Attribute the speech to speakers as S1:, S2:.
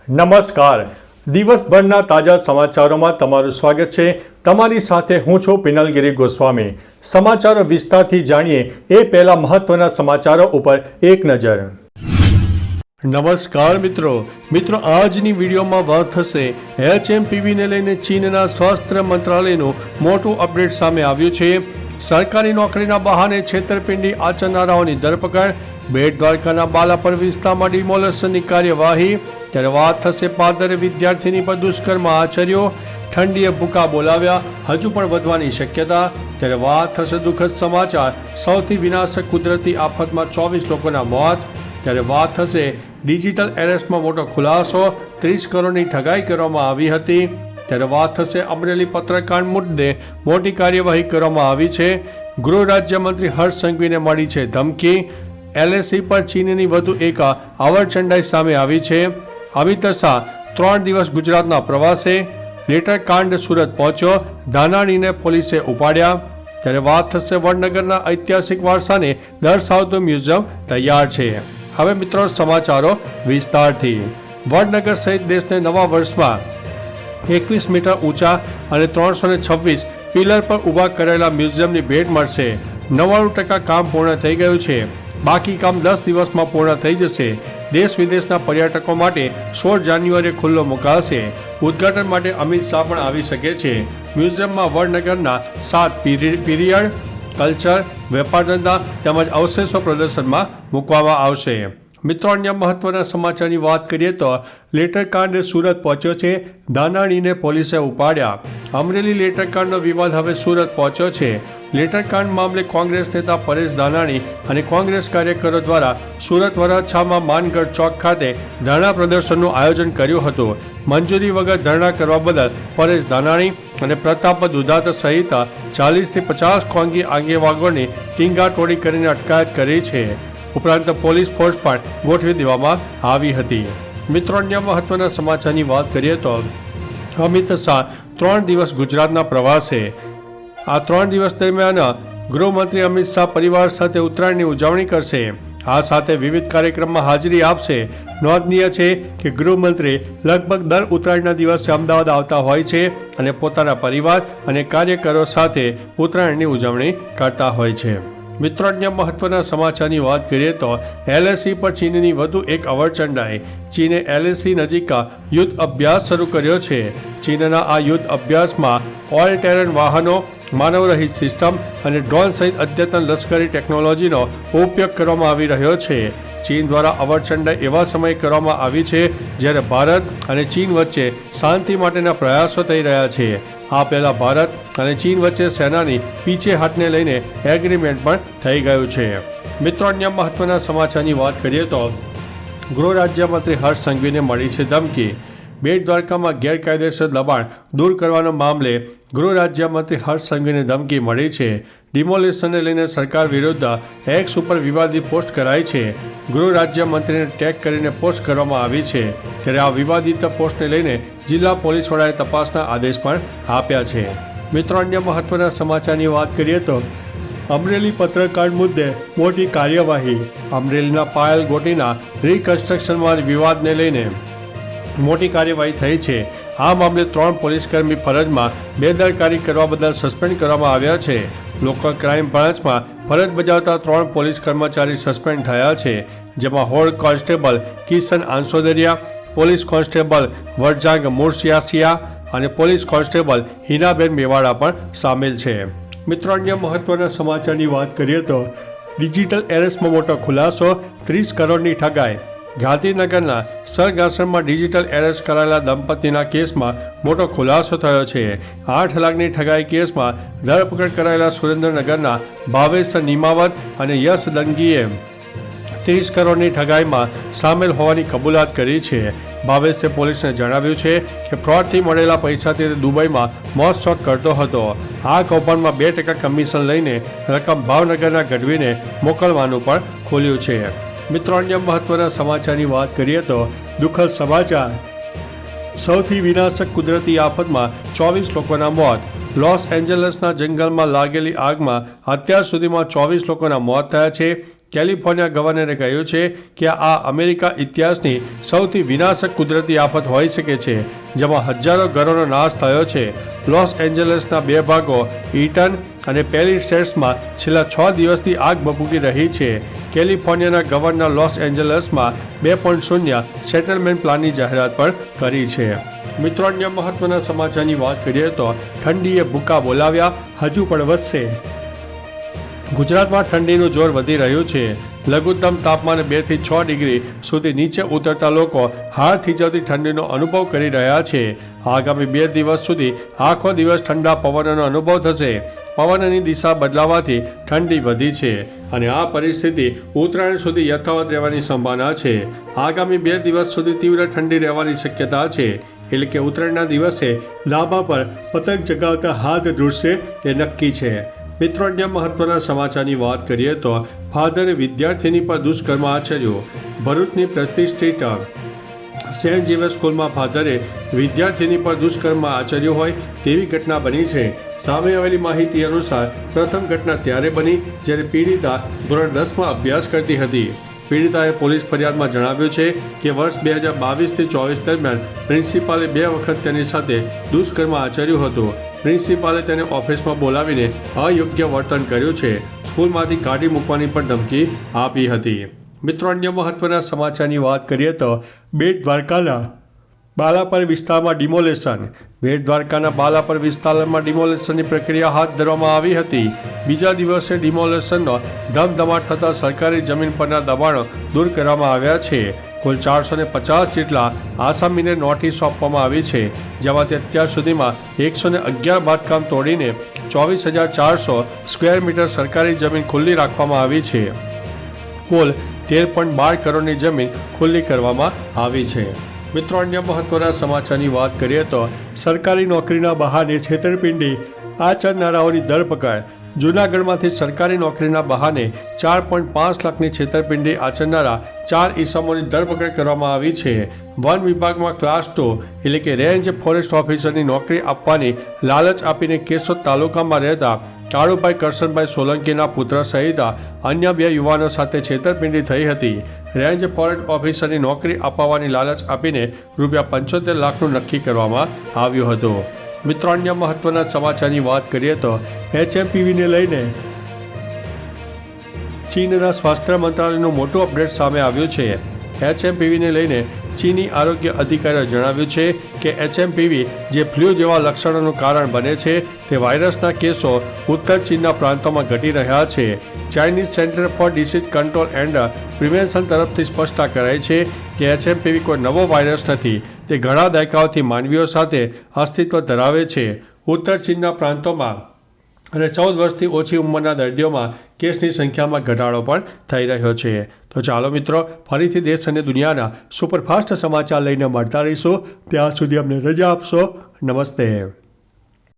S1: નમસ્કાર. દિવસભરના તાજા સમાચારોમાં તમારું સ્વાગત છે. તમારી સાથે હું છું પિનલગીરી ગોસ્વામી. સમાચારો વિસ્તારથી જાણીએ એ પહેલા મહત્વના સમાચારો ઉપર એક નજર. નમસ્કાર મિત્રો આજની વિડીયોમાં વાત થશે HMPVને લઈને ચીનના સ્વાસ્થ્ય મંત્રાલયનું મોટું અપડેટ સામે આવ્યું છે. સરકારી નોકરીના બહાને છેતરપિંડી આચરનારાઓની ધરપકડ, બેટ દ્વારકાના બાલાપર વિસ્તારમાં ડિમોલેશનની કાર્યવાહી. ત્યારે વાત થશે પાદર વિદ્યાર્થીની પર દુષ્કર્મ આચર્યો, ઠંડીએ ભૂકા બોલાવ્યા, હજુ પણ વધવાની શક્યતા. ત્યારે વાત થશે દુઃખદ સમાચાર, સૌથી વિનાશક કુદરતી આફતમાં 24 લોકોના મોત. ત્યારે વાત થશે ડિજિટલ એરેસ્ટમાં મોટો ખુલાસો, 30 કરોડની ઠગાઈ કરવામાં આવી હતી. ત્યારે વાત થશે અમરેલી પત્રકાંડ મુદ્દે મોટી કાર્યવાહી કરવામાં આવી છે. ગૃહ રાજ્યમંત્રી હર્ષ સંઘવીને મળી છે ધમકી. LSE પર ચીનની વધુ એક આવરચંડાઈ સામે આવી છે. અમિત શાહ 3 દિવસ ગુજરાતના પ્રવાસે, લેટર કાંડ સુરત પહોંચ્યો, ધાનાણીને પોલીસે ઉપાડ્યા. ત્યારે વાત થશે વડનગરના ઐતિહાસિક વારસાને દર્શાવતું મ્યુઝિયમ તૈયાર છે. હવે મિત્રો સમાચારો વિસ્તારથી. વડનગર સહિત દેશને નવા વર્ષમાં 21 મીટર ઊંચા અને 326 પિલર પર ઊભા કરેલા મ્યુઝિયમની ભેટ મળશે. 99% કામ પૂર્ણ થઈ ગયું છે. બાકી કામ 10 દિવસમાં પૂર્ણ થઈ જશે. દેશ વિદેશના પર્યટકો માટે 16 જાન્યુઆરીએ ખુલ્લો મુકાશે. ઉદ્ઘાટન માટે અમિત શાહ પણ આવી શકે છે. મ્યુઝિયમમાં વડનગરના 7 પીરિયડ, કલ્ચર, વેપાર ધંધા તેમજ અવશેષો પ્રદર્શનમાં મૂકવામાં આવશે. મિત્રો અન્ય મહત્વના સમાચારની વાત કરીએ તો લેટરકાંડ સુરત પહોંચ્યો છે, ધાનાણીને પોલીસે ઉપાડ્યા. અમરેલી લેટરકાંડનો વિવાદ હવે સુરત પહોંચ્યો છે. લેટરકાંડ મામલે કોંગ્રેસ નેતા પરેશ ધાનાણી અને કોંગ્રેસ કાર્યકરો દ્વારા સુરત વરાછામાં માનગઢ ચોક ખાતે ધરણા પ્રદર્શનનું આયોજન કર્યું હતું. મંજૂરી વગર ધરણા કરવા બદલ પરેશ ધાનાણી અને પ્રતાપ દુધાત સહિત 40થી 50 કોંગી આગેવાનોની ટીંગાટોળી કરીને અટકાયત કરી છે. ઉપરાંત પોલીસ ફોર્સ પણ ગોઠવી દેવામાં આવી હતી. મિત્રો અન્ય મહત્વના સમાચારની વાત કરીએ તો અમિત શાહ 3 દિવસ ગુજરાતના પ્રવાસે. આ 3 દિવસ દરમિયાન ગૃહમંત્રી અમિત શાહ પરિવાર સાથે ઉત્તરાયણની ઉજવણી કરશે. આ સાથે વિવિધ કાર્યક્રમમાં હાજરી આપશે. નોંધનીય છે કે ગૃહમંત્રી લગભગ દર ઉત્તરાયણના દિવસે અમદાવાદ આવતા હોય છે અને પોતાના પરિવાર અને કાર્યકરો સાથે ઉત્તરાયણની ઉજવણી કરતા હોય છે. મિત્રો અન્ય મહત્વના સમાચારની વાત કરીએ તો LSE પર ચીનની વધુ એક અવરચંડાઈ. ચીને LSE નજીક યુદ્ધ અભ્યાસ શરૂ કર્યો છે. ચીનના આ યુદ્ધ અભ્યાસમાં ઓલ ટેરન વાહનો, માનવરહિત સિસ્ટમ અને ડ્રોન સહિત અદ્યતન લશ્કરી ટેકનોલોજીનો ઉપયોગ કરવામાં આવી રહ્યો છે. ચીન દ્વારા અવરચંડાઈ એવા સમયે કરવામાં આવી છે જ્યારે ભારત અને ચીન વચ્ચે શાંતિ માટેના પ્રયાસો થઈ રહ્યા છે. આ પહેલા ભારત અને ચીન વચ્ચે સેનાની પીછેહટને લઈને એગ્રીમેન્ટ પણ થઈ ગયું છે. મિત્રો અન્ય મહત્વના સમાચારની વાત કરીએ તો ગૃહ રાજ્યમંત્રી હર્ષ સંઘવીને મળી છે ધમકી. બેટ દ્વારકામાં ગેરકાયદેસર દબાણ દૂર કરવાના મામલે ગૃહ રાજ્યમંત્રી હર્ષ સંઘવીને ધમકી મળી છે. ડિમોલેશનને લઈને સરકાર વિરુદ્ધ એક્સ ઉપર વિવાદિત પોસ્ટ કરાઈ છે. ગૃહ રાજ્યમંત્રીને ટેગ કરીને પોસ્ટ કરવામાં આવી છે. ત્યારે આ વિવાદિત પોસ્ટને લઈને જિલ્લા પોલીસ વડાએ તપાસના આદેશ પણ આપ્યા છે. મિત્રો અન્ય મહત્વના સમાચારની વાત કરીએ તો અમરેલી પત્રકાંડ મુદ્દે મોટી કાર્યવાહી. અમરેલીના પાયલ ગોટીના રિકન્સ્ટ્રક્શનમાં વિવાદને લઈને મોટી કાર્યવાહી થઈ છે. આ મામલે 3 પોલીસકર્મી ફરજમાં બેદરકારી કરવા બદલ સસ્પેન્ડ કરવામાં આવ્યા છે. લોકલ ક્રાઇમ બ્રાન્ચમાં ફરજ બજાવતા 3 પોલીસ કર્મચારી સસ્પેન્ડ થયા છે. જેમાં હોડ constable Kishan આંસોદરિયા, police constable Varjang મુરસિયાસિયા અને પોલીસ કોન્સ્ટેબલ હિનાબેન મેવાડા પણ સામેલ છે. મિત્રો અન્ય મહત્વના સમાચારની વાત કરીએ તો ડિજિટલ એરેસ્ટમાં મોટો ખુલાસો, 30 કરોડની ઠગાઈ. ગાંધીનગરના સરગાસણમાં ડિજિટલ એરેસ્ટ કરાયેલા દંપતીના કેસમાં મોટો ખુલાસો થયો છે. 8 લાખની ઠગાઈ કેસમાં ધરપકડ કરાયેલા સુરેન્દ્રનગરના ભાવેશ નિમાવત અને યશ દંગીએ 30 કરોડની ઠગાઈમાં સામેલ હોવાની કબૂલાત કરી છે. ભાવેશે પોલીસને જણાવ્યું છે કે ફ્રોડથી મળેલા પૈસાથી તે દુબઈમાં મોજ શોખ કરતો હતો. આ કૌભાંડમાં 2% કમિશન લઈને રકમ ભાવનગરના ગઢવીને મોકલવાનું પણ ખોલ્યું છે. મિત્રો અન્ય મહત્વના સમાચારની વાત કરીએ તો દુઃખદ સમાચાર, સૌથી વિનાશક કુદરતી આફતમાં 24 લોકોના મોત. લોસ એન્જલસના જંગલમાં લાગેલી આગમાં અત્યાર સુધીમાં 24 લોકોના મોત થયા છે. કેલિફોર્નિયા ગવર્નરે કહ્યું છે કે આ અમેરિકા ઇતિહાસની સૌથી વિનાશક કુદરતી આફત હોઈ શકે છે, જેમાં હજારો ઘરોનો નાશ થયો છે. લોસ એન્જલસના 2 ભાગો ઇટન અને પેલિસેડ્સમાં છેલ્લા 6 દિવસથી આગ ભભૂકી રહી છે. કેલિફોર્નિયાના ગવર્નર લોસ એન્જલસમાં 2.0 સેટલમેન્ટ પ્લાનની જાહેરાત પણ કરી છે. મિત્રો, અન્ય મહત્વના સમાચારની વાત કરીએ તો ઠંડીએ ભૂકા બોલાવ્યા, હજુ પણ વધશે. ગુજરાતમાં ઠંડીનું જોર વધી રહ્યું છે. લઘુત્તમ તાપમાન 2 થી 6 ડિગ્રી સુધી નીચે ઉતરતા લોકો હાડ થીજાવતી ઠંડીનો અનુભવ કરી રહ્યા છે. આગામી 2 દિવસ સુધી આખો દિવસ ઠંડા પવનનો અનુભવ થશે. પવનની દિશા બદલાવાથી ઠંડી વધી છે અને આ પરિસ્થિતિ ઉત્તરાયણ સુધી યથાવત રહેવાની સંભાવના છે. આગામી 2 દિવસ સુધી તીવ્ર ઠંડી રહેવાની શક્યતા છે. એટલે કે ઉત્તરાયણના દિવસે ધાબા પર પતંગ ચગાવતા હાથ ધ્રુજશે એ નક્કી છે. મિત્રો, અન્ય મહત્વના સમાચારની વાત કરીએ તો ફાધરે વિદ્યાર્થીની પર દુષ્કર્મ આચર્યું. ભરૂચની પ્રતિષ્ઠિત સેન્ટ ઝેવિયર સ્કૂલમાં ફાધરે વિદ્યાર્થીની પર દુષ્કર્મ આચર્યું હોય તેવી ઘટના બની છે. સામે આવેલી માહિતી અનુસાર પ્રથમ ઘટના ત્યારે બની જ્યારે પીડિતા ધોરણ 10માં અભ્યાસ કરતી હતી. પીડિતાએ પોલીસ ફરિયાદમાં જણાવ્યું છે કે વર્ષ 2022 થી 24 દરમિયાન પ્રિન્સિપાલે 2 વખત તેની સાથે દુષ્કર્મ આચર્યું હતું. પ્રિન્સિપાલે તેને ઓફિસમાં બોલાવીને અયોગ્ય વર્તન કર્યું છે. સ્કૂલમાંથી કાઢી મૂકવાની પણ ધમકી આપી હતી. મિત્રો, અન્ય મહત્વના સમાચારની વાત કરીએ તો બેટ દ્વારકાના બાલાપર વિસ્તારમાં ડિમોલેશન. બેટ દ્વારકાના બાલાપર વિસ્તારમાં ડિમોલેશનની પ્રક્રિયા હાથ ધરવામાં આવી હતી. બીજા દિવસે ડિમોલેશનનો ધમધમાટ થતાં સરકારી જમીન પરના દબાણો દૂર કરવામાં આવ્યા છે. કુલ 450 જેટલા આસામીને નોટિસ આપવામાં આવી છે, જેમાંથી અત્યાર સુધીમાં 111 બાંધકામ તોડીને 24,400 સ્ક્વેર મીટર સરકારી જમીન ખુલ્લી રાખવામાં આવી છે. કુલ 13.12 કરોડની જમીન ખુલ્લી કરવામાં આવી છે. મિત્રો, અન્ય મહત્વના સમાચારની વાત કરીએ તો સરકારી નોકરીના બહાને છેતરપિંડી આચરનારાઓની ધરપકડ. જૂનાગઢમાંથી સરકારી નોકરીના બહાને 4.5 લાખની છેતરપિંડી આચરનારા 4 ઈસમોની ધરપકડ કરવામાં આવી છે. વન વિભાગમાં ક્લાસ 2 એટલે કે રેન્જ ફોરેસ્ટ ઓફિસરની નોકરી આપવાની લાલચ આપીને કેશોદ તાલુકામાં રહેતા કાળુભાઈ કરશનભાઈ સોલંકીના પુત્ર સહિત અન્ય 2 યુવાનો સાથે છેતરપિંડી થઈ હતી. રેન્જ ફોરેસ્ટ ઓફિસરની નોકરી અપાવવાની લાલચ આપીને ₹75 લાખનું નક્કી કરવામાં આવ્યું હતું. મિત્રો, અન્ય મહત્વના સમાચારની વાત કરીએ તો HMPVને લઈને ચીનના સ્વાસ્થ્ય મંત્રાલયનું મોટું અપડેટ સામે આવ્યું છે. HMPVને લઈને ચીની આરોગ્ય અધિકારીઓએ જણાવ્યું છે કે HMPV જે ફ્લૂ જેવા લક્ષણોનું કારણ બને છે તે વાયરસના કેસો ઉત્તર ચીનના પ્રાંતોમાં ઘટી રહ્યા છે. Chinese centre for disease control and prevention તરફથી સ્પષ્ટતા કરાઈ છે કે HMPV કોઈ નવો વાયરસ નથી. તે ઘણા દાયકાઓથી માનવીઓ સાથે અસ્તિત્વ ધરાવે છે. ઉત્તર ચીનના પ્રાંતોમાં અને 14 વર્ષથી ઓછી ઉંમરના દર્દીઓમાં કેસની સંખ્યામાં ઘટાડો પણ થઈ રહ્યો છે. તો ચાલો મિત્રો, ફરીથી દેશ અને દુનિયાના સુપરફાસ્ટ સમાચાર લઈને મળતા રહીશું. ત્યાં સુધી અમને રજા આપશો. નમસ્તે.